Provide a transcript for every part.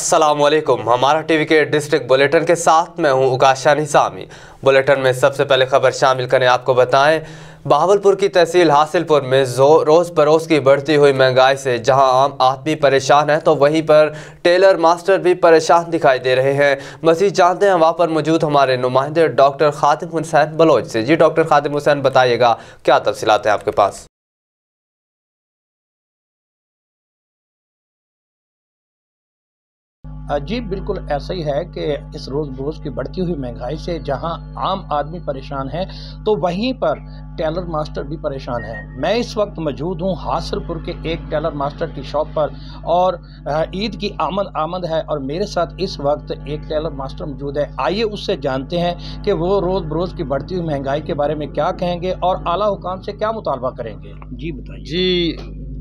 अस्सलामुअलैकुम। हमारा टीवी के डिस्ट्रिक्ट बुलेटिन के साथ मैं हूं उकाशा निसामी। बुलेटिन में सबसे पहले खबर शामिल करें। आपको बताएं, बहावलपुर की तहसील हासिलपुर में रोज़ बरोज़ की बढ़ती हुई महंगाई से जहां आम आदमी परेशान है तो वहीं पर टेलर मास्टर भी परेशान दिखाई दे रहे हैं। मज़ीद जानते हैं वहां पर मौजूद हमारे नुमाइंदे डॉक्टर खादिम हुसैन बलोच से। जी डॉक्टर खादिम हुसैन, बताइएगा क्या तफसीलात हैं आपके पास? जी बिल्कुल ऐसा ही है कि इस रोज़ बरोज़ की बढ़ती हुई महंगाई से जहां आम आदमी परेशान है तो वहीं पर टेलर मास्टर भी परेशान है। मैं इस वक्त मौजूद हूं हासिलपुर के एक टेलर मास्टर की शॉप पर और ईद की आमद है और मेरे साथ इस वक्त एक टेलर मास्टर मौजूद है। आइए उससे जानते हैं कि वो रोज़ बरोज़ की बढ़ती हुई महंगाई के बारे में क्या कहेंगे और आला हुकाम से क्या मुतालबा करेंगे। जी बताइए। जी,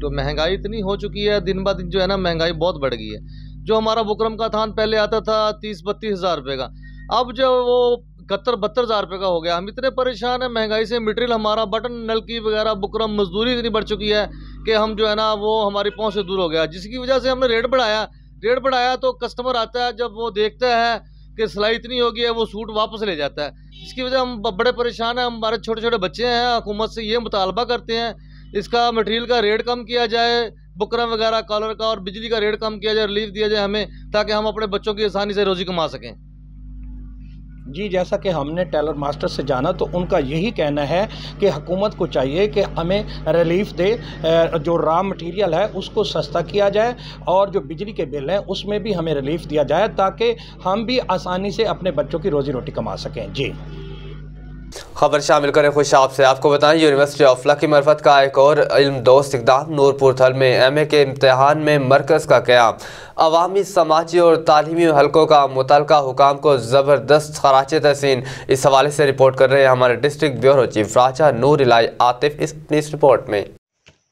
तो महंगाई इतनी हो चुकी है, दिन ब दिन जो है ना महंगाई बहुत बढ़ गई है। जो हमारा बुकरम का थान पहले आता था 30-32 हज़ार रुपये का, अब जो वो 71-72 हज़ार रुपये का हो गया। हम इतने परेशान हैं महंगाई से। मटेरियल हमारा बटन नलकी वगैरह बुकरम मजदूरी इतनी बढ़ चुकी है कि हम जो है ना वो हमारी पहुंच से दूर हो गया, जिसकी वजह से हमने रेट बढ़ाया तो कस्टमर आता है, जब वो देखता है कि सिलाई इतनी हो गई है वो सूट वापस ले जाता है, जिसकी वजह हम बड़े परेशान हैं। हमारे छोटे छोटे बच्चे हैं, हुकूमत से ये मुतालबा करते हैं इसका मटेरियल का रेट कम किया जाए, बुकरम वगैरह कॉलर का और बिजली का रेट कम किया जाए, रिलीफ दिया जाए हमें, ताकि हम अपने बच्चों की आसानी से रोजी कमा सकें। जी जैसा कि हमने टेलर मास्टर से जाना तो उनका यही कहना है कि हुकूमत को चाहिए कि हमें रिलीफ दे, जो रॉ मटेरियल है उसको सस्ता किया जाए और जो बिजली के बिल हैं उसमें भी हमें रिलीफ दिया जाए ताकि हम भी आसानी से अपने बच्चों की रोजी रोटी कमा सकें। जी खबर शामिल करें खुशाब से। आपको बताएं, यूनिवर्सिटी ऑफ लकी मरफत का एक और इल्म दोस्त इक़दाम। नूरपुर थल में एमए के इम्तिहान में मरकज़ का क़याम। अवामी, समाजी और तालीमी हलकों का मुतल्लिका हुकाम को ज़बरदस्त खराचे तहसीन। इस हवाले से रिपोर्ट कर रहे हैं हमारे डिस्ट्रिक्ट ब्यूरो चीफ राजा नूर इलाई आतिफ इस रिपोर्ट में।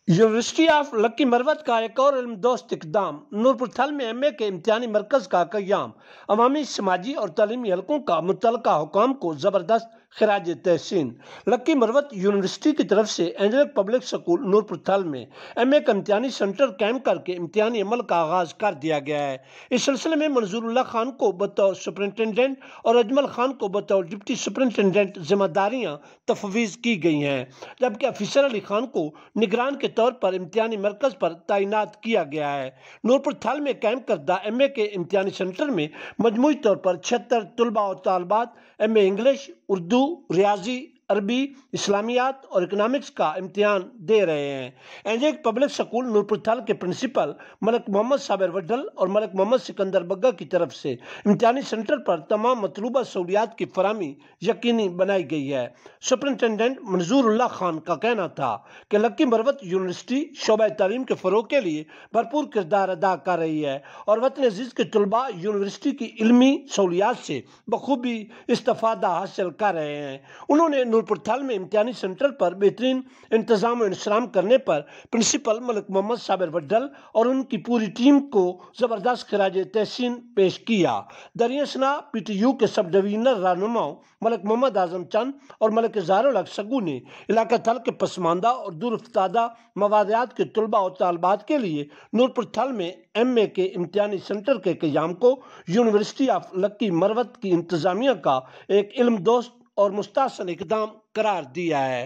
यूनिवर्सिटी ऑफ लकी मरवत का एक और इल्म दोस्त इक़दाम। नूरपुर थल में एमए के इम्तिहानी मरकज़ का क़याम। अवामी, समाजी और तालीमी हलकों का मुतल्लिका हुकाम को ज़बरदस्त खराज तहसीन। लकी मरवत यूनिवर्सिटी की तरफ से एंजेलिक पब्लिक स्कूल नूरपुर थल में एमए का इम्तिहानी सेंटर कैंप करके इम्तिहानी अमल का आगाज़ कर दिया गया है। इस सिलसिले में मंजूरुल्लाह खान को बतौर सुपरिटेंडेंट और अजमल खान को बतौर डिप्टी सुपरिटेंडेंट जिम्मेदारियाँ तफवीज़ की गई हैं, जबकि अफसर अली खान को निगरान के तौर पर इम्तिहानी मरकज़ पर तैनात किया गया है। नूरपुर थल में कैंप करदा एमए के इम्तिहानी सेंटर में मजमूई तौर पर 76 तलबा और तालबात एमए इंग्लिश, उर्दू, रियाजी, अरबी, इस्लामियात और इकनॉमिक्स का इम्तिहान दे रहे हैं। एंजेलिक पब्लिक स्कूल नूरपुर थल के प्रिंसिपल मलिक मोहम्मद साबिर वड्डल और मलिक मोहम्मद सिकंदर बग्गा की तरफ से इम्तिहानी सेंटर पर तमाम मतलूबा सहूलियात की फराहमी यकीनी बनाई गई है। सुपरिटेंडेंट मंजूरुल्लाह खान का कहना था कि लकी मरवत यूनिवर्सिटी शोबा तालीम के फ़रोग़ के लिए भरपूर किरदार अदा कर रही है और वतन अजीज़ के तलबा यूनिवर्सिटी की इल्मी सहूलियात से बखूबी इस्तिफ़ादा हासिल कर रहे हैं। उन्होंने नूरपुर थल में इम्तिहानी सेंटर पर बेहतरीन इंतज़ाम और इंतज़ाम करने पर प्रिंसिपल मलिक मोहम्मद साबिर वड्डल और उनकी पूरी टीम को ज़बरदस्त खराज तहसीन पेश किया। दरियासना PTU के सब डिवीजनल रहनुमाओं मलिक मोहम्मद आज़म चंद और मलिक इज़हारुल हक सगू ने इलाका थल के पसमानदा और दूर अफ्तादा मवादियात के तलबा और तालबात के लिए नूरपुर थल में एमए के इम्तिहानी सेंटर के क़याम को यूनिवर्सिटी ऑफ लकी मरवत की इंतज़ामिया का एक इल्म दोस्त और मुस्तहसन इक़दाम करार दिया है।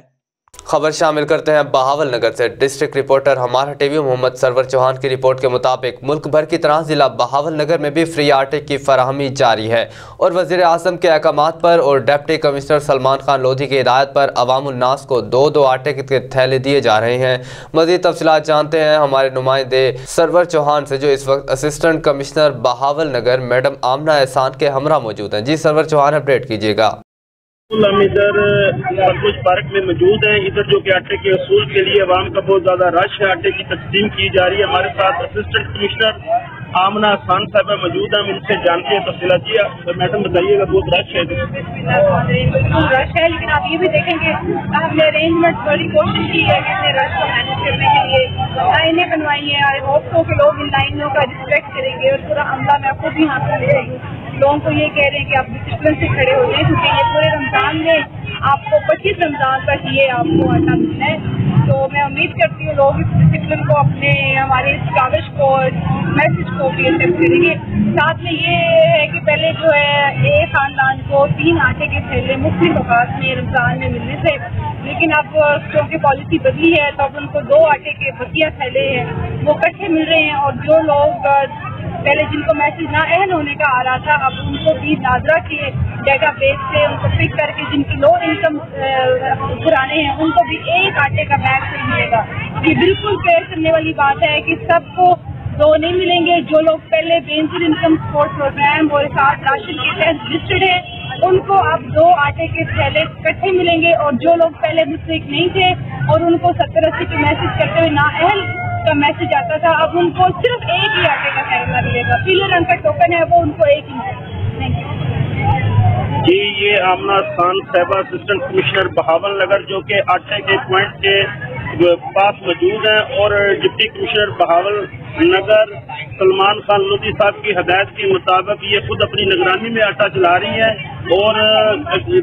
खबर शामिल करते हैं बहावल नगर से। डिस्ट्रिक्ट रिपोर्टर हमारा टीवी मोहम्मद सरवर चौहान की रिपोर्ट के मुताबिक मुल्क भर की तरह जिला बहावल नगर में भी फ्री आटे की फराहमी जारी है और वज़ीर आज़म के अहकामात पर और डिप्टी कमिश्नर सलमान खान लोधी की हिदायत पर अवामुल नास को 2-2 आटे के थैले दिए जा रहे हैं। मज़ीद तफसीलात जानते हैं हमारे नुमाइंदे सरवर चौहान से, जो इस वक्त असिस्टेंट कमिश्नर बहावल नगर मैडम आमना एहसान के हमरा मौजूद हैं। जी सरवर चौहान, अपडेट कीजिएगा। हम इधर पलकुश पार्क में मौजूद हैं। इधर जो कि आटे के असूल के लिए अवाम का बहुत ज़्यादा रश है, आटे की तकसीम की जा रही है। हमारे साथ असिस्टेंट कमिश्नर आमना खान साहब मौजूद हैं, हम इनसे जानते हैं तफसीलात। जी तो मैडम बताइएगा, बहुत रश है। रश है, लेकिन आप ये भी देखेंगे हमने अरेंजमेंट बड़ी कोशिश की है कि अपने रश को मैनेज करने के लिए लाइनें बनवाई हैं। आई होप सो कि लोग इन लाइनों का रिस्पेक्ट करेंगे और पूरा अमला मैं आपको भी यहाँ पर लोगों को ये कह रहे हैं कि आप डिसिप्लिन से खड़े हो जाए, क्योंकि ये पूरे रमजान में आपको 25 रमजान तक ये आपको आटा मिलना है। तो मैं उम्मीद करती हूँ लोग इस डिसिप्लिन को अपने, हमारे इस काविश को मैसेज को भी एक्सेप्ट करेंगे। साथ में ये है कि पहले जो है एक खानदान को 3 आटे के थैले मुख्तलिफ औकात में रमज़ान में मिलने थे, लेकिन अब क्योंकि पॉलिसी बदली है तो अब उनको 2 आटे के बकिया थैले हैं वो इकट्ठे मिल रहे हैं। और जो लोग पहले जिनको मैसेज ना अहल होने का आ रहा था, अब उनको भी नादरा के डेटा बेस से उनको पिक करके जिनकी लो इनकम घराने हैं उनको भी एक आटे का बैग से मिलेगा। ये बिल्कुल फेयर करने वाली बात है कि सबको 2 नहीं मिलेंगे। जो लोग पहले बेसिक इनकम सपोर्ट प्रोग्राम और साथ राशन के तहत रजिस्टर्ड है उनको अब 2 आटे के थैले इकट्ठे मिलेंगे, और जो लोग पहले मुस्तहिक नहीं थे और उनको 70-80 के मैसेज करते हुए नाअहल का मैसेज आता था, अब उनको सिर्फ एक ही आटे का थैला मिलेगा। पीले रंग का टोकन है वो उनको एक ही मिलेगा। थैंक यू जी। ये आमना खान साहिबा असिस्टेंट कमिश्नर बहावल नगर जो कि आटे के पॉइंट के पास मौजूद हैं, और डिप्टी कमिश्नर बहावल नगर सलमान खान लोधी साहब की हदायत के मुताबिक ये खुद अपनी निगरानी में आटा चला रही है और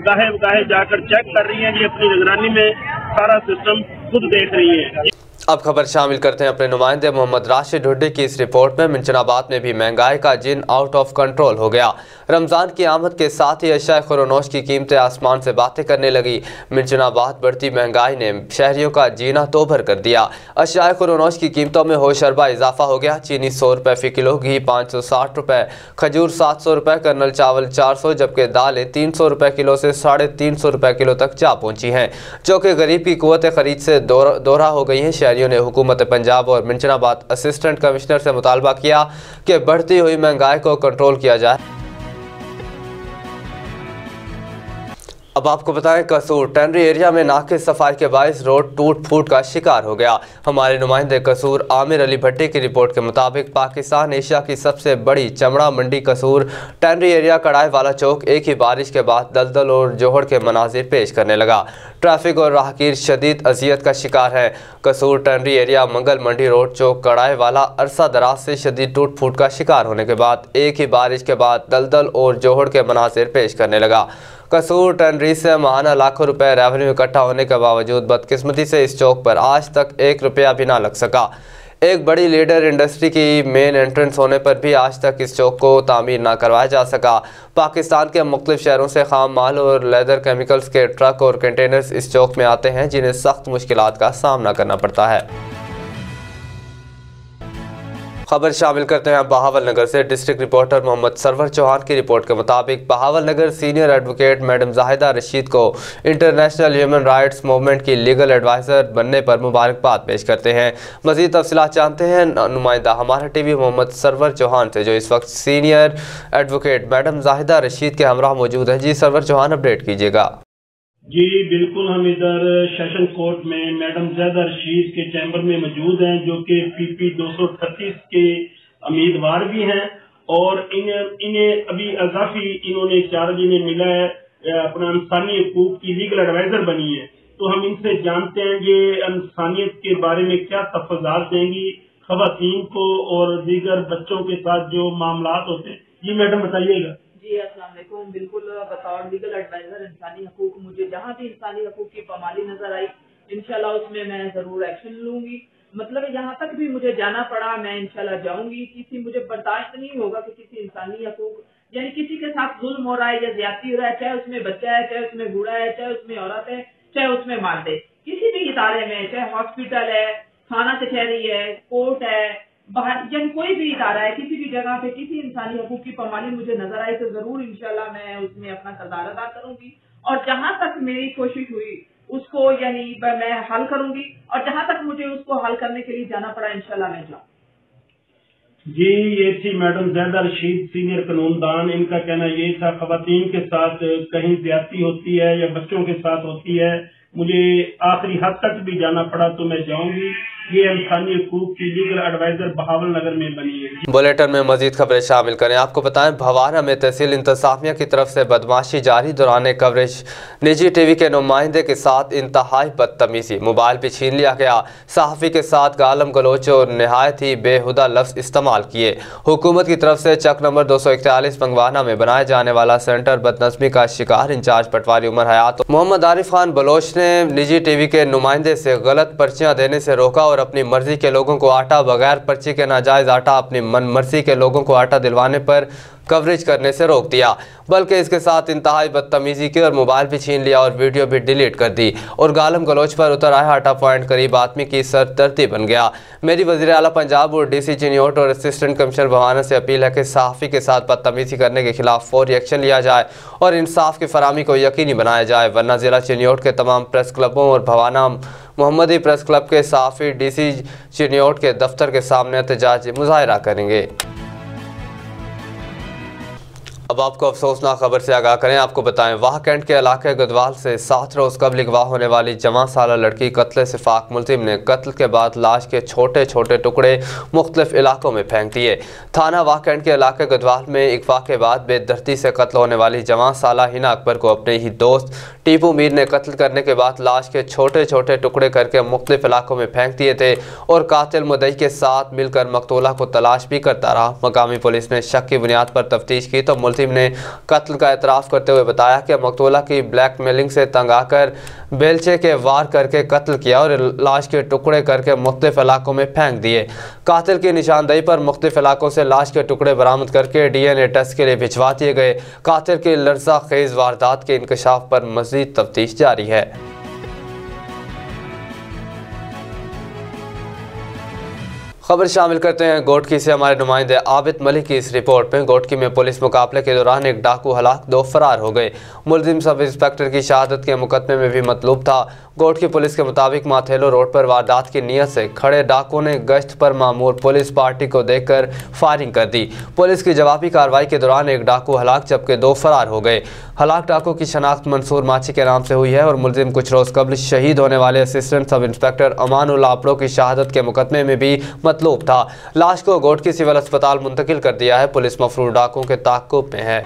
गाहे गाहे जाकर चेक कर रही है। ये अपनी निगरानी में सारा सिस्टम खुद देख रही है। अब खबर शामिल करते हैं अपने नुमाइंदे मोहम्मद राशिद हुड्डी की इस रिपोर्ट में। मिंचनाबाद में भी महंगाई का जिन आउट ऑफ कंट्रोल हो गया। रमज़ान की आमद के साथ ही अशिया खुरोनोश की कीमतें आसमान से बातें करने लगी। मिंचनाबाद बढ़ती महंगाई ने शहरियों का जीना तोभर कर दिया। अशिया खुरोनोश की कीमतों में होशरबा इजाफा हो गया। चीनी 100 रुपये फ़ी किलो, घी 560 रुपये, खजूर 700 रुपये, कर्नल चावल 400, जबकि दालें 300 रुपये किलो से 350 रुपये किलो तक जा पहुँची हैं, जो कि गरीब की कुव्वत खरीद से दोहरा हो गई हैं। शहरियों ने हुकूमत पंजाब और मिंचनाबाद असिस्टेंट कमिश्नर से मुतालबा किया कि बढ़ती हुई महंगाई को कंट्रोल किया जाए। अब आपको बताएं, कसूर टेनरी एरिया में नाके सफाई के बायस रोड टूट फूट का शिकार हो गया। हमारे नुमाइंदे कसूर आमिर अली भट्टी की रिपोर्ट के मुताबिक पाकिस्तान एशिया की सबसे बड़ी चमड़ा मंडी कसूर टेनरी एरिया कड़ाई वाला चौक एक ही बारिश के बाद दलदल और जोहड़ के मनाजिर पेश करने लगा। ट्रैफिक और राहगीर शदीद अजियत का शिकार है। कसूर टेनरी एरिया मंगल मंडी रोड चौक कड़ाई वाला अरसा दराज से शदीद टूट फूट का शिकार होने के बाद एक ही बारिश के बाद दलदल और जोहड़ के मनाजिर पेश करने लगा। कसूर टेनरी से माहाना लाखों रुपए रेवेन्यू इकट्ठा होने के बावजूद बदकिस्मती से इस चौक पर आज तक 1 रुपया भी ना लग सका। एक बड़ी लीडर इंडस्ट्री की मेन एंट्रेंस होने पर भी आज तक इस चौक को तामीर ना करवाया जा सका। पाकिस्तान के मुख्तलिफ शहरों से खाम माल और लेदर केमिकल्स के ट्रक और कंटेनर्स इस चौक में आते हैं, जिन्हें सख्त मुश्किलात का सामना करना पड़ता है। खबर शामिल करते हैं बहावल नगर से। डिस्ट्रिक्ट रिपोर्टर मोहम्मद सरवर चौहान की रिपोर्ट के मुताबिक Bahawalnagar senior advocate madam Zahida Rashid को इंटरनेशनल ह्यूमन राइट्स मूवमेंट की लीगल एडवाइज़र बनने पर मुबारकबाद पेश करते हैं। मज़ीद तफसीलात जानते हैं नुमाइंदा हमारा टीवी मोहम्मद सरवर चौहान से, जो इस वक्त senior advocate madam Zahida Rashid के हमरा मौजूद हैं। जी सरवर चौहान, अपडेट कीजिएगा। जी बिल्कुल, हम इधर सेशन कोर्ट में मैडम जाहिदा रशीद के चैम्बर में मौजूद हैं, जो कि PP 238 के उम्मीदवार भी हैं, और इन्हें अभी अजाफी इन्होंने चार्ज इन्हें मिला है, अपना इंसानी हकूक की लीगल एडवाइजर बनी है। तो हम इनसे जानते हैं ये इंसानियत के बारे में क्या तफज़ात देंगी ख़वातीन को और दीगर बच्चों के साथ जो मामलात होते हैं। जी मैडम बताइएगा। जी अस्सलाम वालेकुम। बिल्कुल, बतौर लीगल एडवाइजर इंसानी हकूक मुझे जहाँ भी इंसानी हकूक की पामाली नजर आई, इंशाल्लाह उसमें मैं जरूर एक्शन लूंगी। मतलब यहाँ तक भी मुझे जाना पड़ा, मैं इंशाल्लाह जाऊंगी। किसी मुझे बर्दाश्त नहीं होगा कि किसी इंसानी हकूक यानी किसी के साथ जुल्म हो रहा है या ज्यादती हो रहा है, चाहे उसमें बच्चा है, चाहे उसमें बूढ़ा है, चाहे उसमें औरत है, चाहे उसमें मर्द है। किसी भी इदारे में, चाहे हॉस्पिटल है, थाना कचहरी है, कोर्ट है, बाहर जब कोई भी इदारा है, किसी भी जगह पे किसी इंसानी हकूक की पामाली मुझे नजर आए तो जरूर इंशाल्लाह मैं उसमें अपना किरदार अदा करूंगी, और जहां तक मेरी कोशिश हुई उसको यानी मैं हल करूंगी, और जहां तक मुझे उसको हल करने के लिए जाना पड़ा इंशाल्लाह मैं जाऊँ। जी ये थी मैडम जाहिदा रशीद, सीनियर कानूनदान। इनका कहना ये था खवातीन के साथ कहीं ज्यादती होती है या बच्चों के साथ होती है, मुझे आखिरी हद तक भी जाना पड़ा तो मैं जाऊंगी। ये इंसानी हकूक की लीगल एडवाइजर बहावल नगर में बनी है। बुलेटिन में मजीद खबरें शामिल करें। आपको बताएं, भवाना में तहसील इंतजामिया की तरफ से बदमाशी जारी। दौरान कवरेज निजी टीवी के नुमाइंदे के साथ इंतहाई बदतमीजी, मोबाइल भी छीन लिया गया। सहाफ़ी के साथ गालम गलोच और नहायत ही बेहुदा लफ्ज़ इस्तेमाल किए। हुकूमत की तरफ से चक नंबर 241 पंगवाना में बनाए जाने वाला सेंटर बदनज़मी का शिकार इंचार्ज पटवारी उमर हयात मोहम्मद आरिफ खान बलोच ने ने निजी टीवी के नुमाइंदे से गलत पर्चियां देने से रोका और अपनी मर्जी के लोगों को आटा, बगैर पर्ची के नाजायज़ आटा अपनी मनमर्जी के लोगों को आटा दिलवाने पर कवरेज करने से रोक दिया, बल्कि इसके साथ इंतहाई बदतमीजी की और मोबाइल भी छीन लिया और वीडियो भी डिलीट कर दी और गालम गलोच पर उतर आया आटा पॉइंट करीब आदमी की सरदर्दी बन गया। मेरी वज़ीर आला पंजाब और DC चिन्योट और असिस्टेंट कमिश्नर भवाना से अपील है कि सहाफ़ी के साथ बदतमीजी करने के खिलाफ फौरी एक्शन लिया जाए और इंसाफ की फराहमी को यकीनी बनाया जाए, वरना ज़िला चिन्योट के तमाम प्रेस क्लबों और भवाना मोहम्मदी प्रेस क्लब के सहाफ़ी DC चिन्योट के दफ्तर के सामने एहतजाजी मुजाहरा करेंगे। अब आपको अफसोसनाक खबर से आगाह करें। आपको बताएं, वाह कैंट के इलाके गदवाल से 7 रोज़ कबल अगवा होने वाली जवां साला लड़की कत्ल से फाक मुलजिम ने कत्ल के बाद लाश के छोटे छोटे टुकड़े मुख्तलिफ इलाकों में फेंक दिए। थाना वाह कैंट के इलाके गदवाल में अगवा के बाद बेदर्दी से कत्ल होने वाली जवां साला हिना अकबर को अपने ही दोस्त टीपू मीर ने कत्ल करने के बाद लाश के छोटे छोटे टुकड़े करके मुख्तलिफ इलाकों में फेंक दिए थे और कातिल मुद्दई के साथ मिलकर मकतूला को तलाश भी करता रहा। मकामी पुलिस ने शक की बुनियाद पर तफ्तीश की तो मुलजिम ने कत्ल का एतराफ़ करते हुए बताया कि मकतूला की ब्लैकमेलिंग से तंग आकर बेलचे के वार करके कत्ल किया और लाश के टुकड़े करके मुख्तलिफ इलाकों में फेंक दिए। कातिल की निशानदेही पर मुख्तलिफ इलाकों से लाश के टुकड़े बरामद करके DNA टेस्ट के लिए भिजवा दिए गए। कातिल की लर्ज़ा खेज वारदात के इंकशाफ पर मज़ीद तफ्तीश जारी है। खबर शामिल करते हैं गोटकी से हमारे नुमाइंदे आबिद मलिक की इस रिपोर्ट में। गोटकी में पुलिस मुकाबले के दौरान एक डाकू हलाक, 2 फरार हो गए। मुलजिम सब इंस्पेक्टर की शहादत के मुकदमे में भी मतलूब था। गोटकी पुलिस के मुताबिक माथेलो रोड पर वारदात की नीयत से खड़े डाकू ने गश्त पर मामूर पुलिस पार्टी को देखकर फायरिंग कर दी। पुलिस की जवाबी कार्रवाई के दौरान एक डाकू हलाक जबकि 2 फरार हो गए। हलाक डाकू की शनाख्त मंसूर माची के नाम से हुई है और मुलजिम कुछ रोज़ कबल शहीद होने वाले असिस्टेंट सब इंस्पेक्टर अमानुल आपड़ो की शहादत के मुकदमे में भी मतलूब था। लाश को गोटकी सिविल अस्पताल मुंतकिल कर दिया है। पुलिस मफरूर डाकुओं के ताक़ुब में है।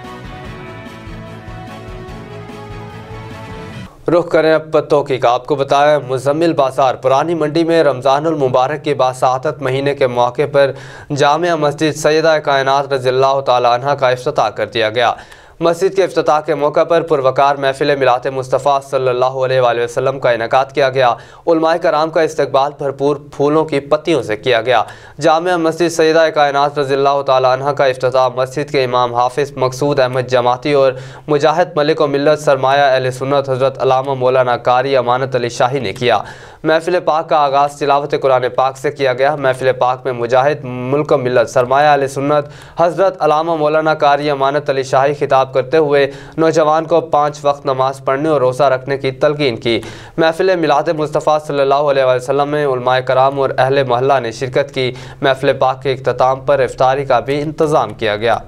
रुख करें अब पत्तों का। आपको बताएं, मुजम्मिल बाजार पुरानी मंडी में रमज़ानुल मुबारक के बासाअतत महीने के मौके पर जामिया मस्जिद सैयदा कायनात रज़ियल्लाहु तआला अन्हा का इफ्तिताह कर दिया गया। मस्जिद के इफ्तिताह के मौके पर पुरवकार महफिल मिलात मुस्तफ़ा सल्लल्लाहु अलैहि वसल्लम का इनेकाद किया गया। उलमाए कराम का इस्तकबाल भरपूर फूलों की पत्तियों से किया गया। जामिया मस्जिद सैयदा कायनात रज़ियल्लाहु तआला अन्हा का इफ्तिताह मस्जिद के इमाम हाफिज़ मकसूद अहमद जमाती और मुजाहिद मलिक व मिल्लत सरमाया अहले सुन्नत हज़रत अल्लामा मौलाना कारी अमानत अली शाही ने किया। महफिल पाक का आगाज़ तिलावत कुरान पाक से किया गया। महफिल पाक में मुजाहिद मुल्क मिल्लत सरमाया अहले सुन्नत हज़रत अल्लामा मौलाना कारी अमानत अली शाही खिताब करते हुए नौजवान को 5 वक्त नमाज पढ़ने और रोज़ा रखने की तलकीन की। महफिल मिलाद मुस्तफ़ा सल्लल्लाहु अलैहि वसल्लम में उलमाए कराम और अहले मोहल्ला ने शिरकत की। महफिल पाक के इख्तिताम पर इफ्तारी का भी इंतज़ाम किया गया।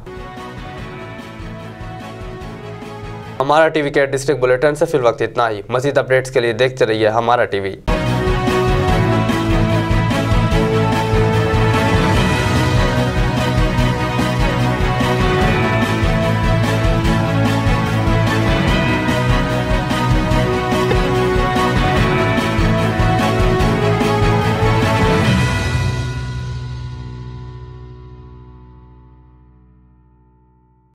हमारा टीवी के डिस्ट्रिक्ट बुलेटिन से फिल वक्त इतना ही। मज़ीद अपडेट्स के लिए देखते रहिए हमारा टीवी।